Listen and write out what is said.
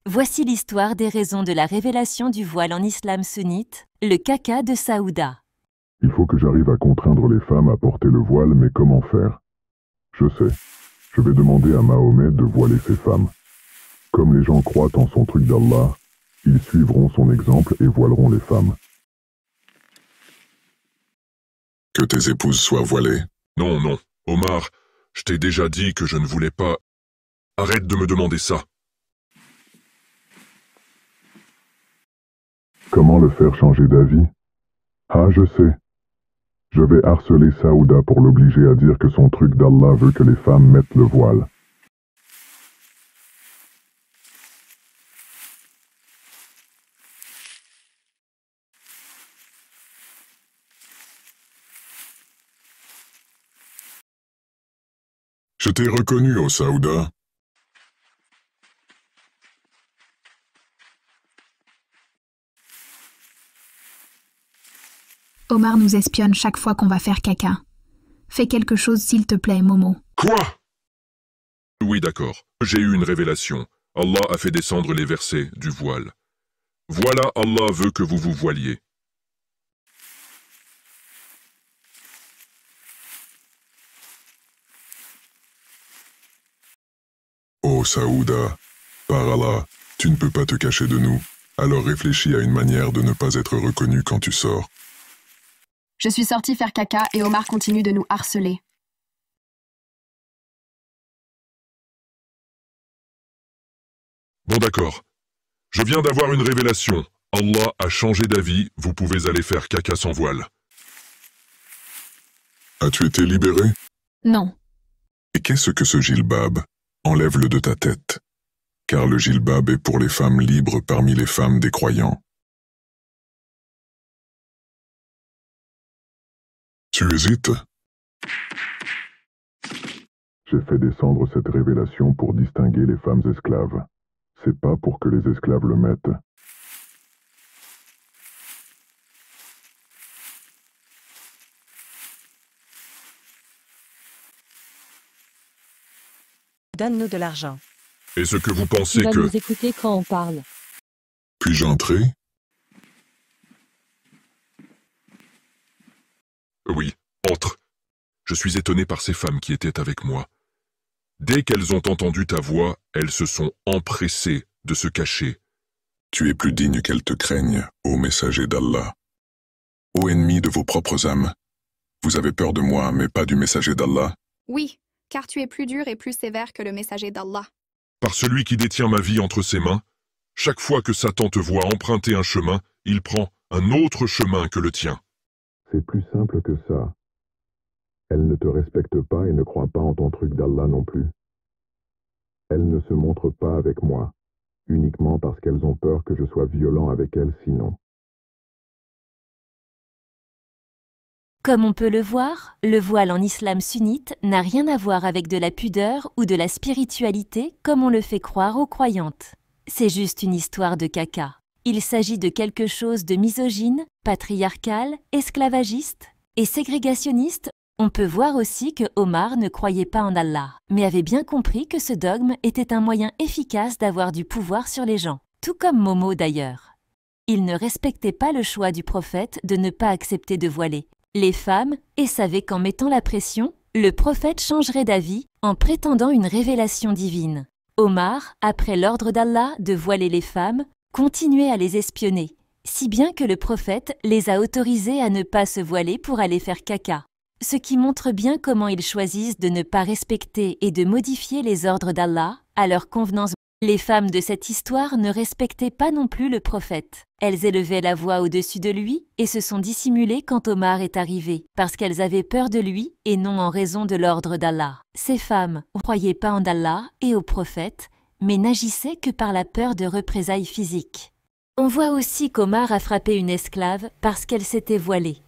Voici l'histoire des raisons de la révélation du voile en islam sunnite, le caca de Saouda. Il faut que j'arrive à contraindre les femmes à porter le voile, mais comment faire? Je sais. Je vais demander à Mahomet de voiler ses femmes. Comme les gens croient en son truc d'Allah, ils suivront son exemple et voileront les femmes. Que tes épouses soient voilées. Non, non. Omar, je t'ai déjà dit que je ne voulais pas... Arrête de me demander ça. Comment le faire changer d'avis? Ah, je sais. Je vais harceler Saouda pour l'obliger à dire que son truc d'Allah veut que les femmes mettent le voile. Je t'ai reconnu, ô Saouda. Omar nous espionne chaque fois qu'on va faire caca. Fais quelque chose s'il te plaît, Momo. Quoi? Oui, d'accord. J'ai eu une révélation. Allah a fait descendre les versets du voile. Voilà, Allah veut que vous vous voiliez. Ô Saouda, par Allah, tu ne peux pas te cacher de nous. Alors réfléchis à une manière de ne pas être reconnu quand tu sors. Je suis sortie faire caca et Omar continue de nous harceler. Bon, d'accord. Je viens d'avoir une révélation. Allah a changé d'avis, vous pouvez aller faire caca sans voile. As-tu été libéré? Non. Et qu'est-ce que ce gilbab? Enlève-le de ta tête. Car le gilbab est pour les femmes libres parmi les femmes des croyants. Tu hésites? J'ai fait descendre cette révélation pour distinguer les femmes esclaves. C'est pas pour que les esclaves le mettent. Donne-nous de l'argent. Est-ce que vous pensez Tu vas que... nous écouter quand on parle. Puis-je entrer? Oui, entre. Je suis étonné par ces femmes qui étaient avec moi. Dès qu'elles ont entendu ta voix, elles se sont empressées de se cacher. Tu es plus digne qu'elles te craignent, ô messager d'Allah. Ô ennemi de vos propres âmes, vous avez peur de moi, mais pas du messager d'Allah. Oui, car tu es plus dur et plus sévère que le messager d'Allah. Par celui qui détient ma vie entre ses mains, chaque fois que Satan te voit emprunter un chemin, il prend un autre chemin que le tien. C'est plus simple que ça. Elles ne te respectent pas et ne croient pas en ton truc d'Allah non plus. Elles ne se montrent pas avec moi, uniquement parce qu'elles ont peur que je sois violent avec elles sinon. Comme on peut le voir, le voile en islam sunnite n'a rien à voir avec de la pudeur ou de la spiritualité comme on le fait croire aux croyantes. C'est juste une histoire de caca. Il s'agit de quelque chose de misogyne, patriarcal, esclavagiste et ségrégationniste. On peut voir aussi que Omar ne croyait pas en Allah, mais avait bien compris que ce dogme était un moyen efficace d'avoir du pouvoir sur les gens, tout comme Momo d'ailleurs. Il ne respectait pas le choix du prophète de ne pas accepter de voiler les femmes et savait qu'en mettant la pression, le prophète changerait d'avis en prétendant une révélation divine. Omar, après l'ordre d'Allah de voiler les femmes, continuait à les espionner, si bien que le prophète les a autorisés à ne pas se voiler pour aller faire caca. Ce qui montre bien comment ils choisissent de ne pas respecter et de modifier les ordres d'Allah à leur convenance. Les femmes de cette histoire ne respectaient pas non plus le prophète. Elles élevaient la voix au-dessus de lui et se sont dissimulées quand Omar est arrivé, parce qu'elles avaient peur de lui et non en raison de l'ordre d'Allah. Ces femmes ne croyaient pas en Allah et au prophète, mais n'agissaient que par la peur de représailles physiques. On voit aussi qu'Omar a frappé une esclave parce qu'elle s'était voilée.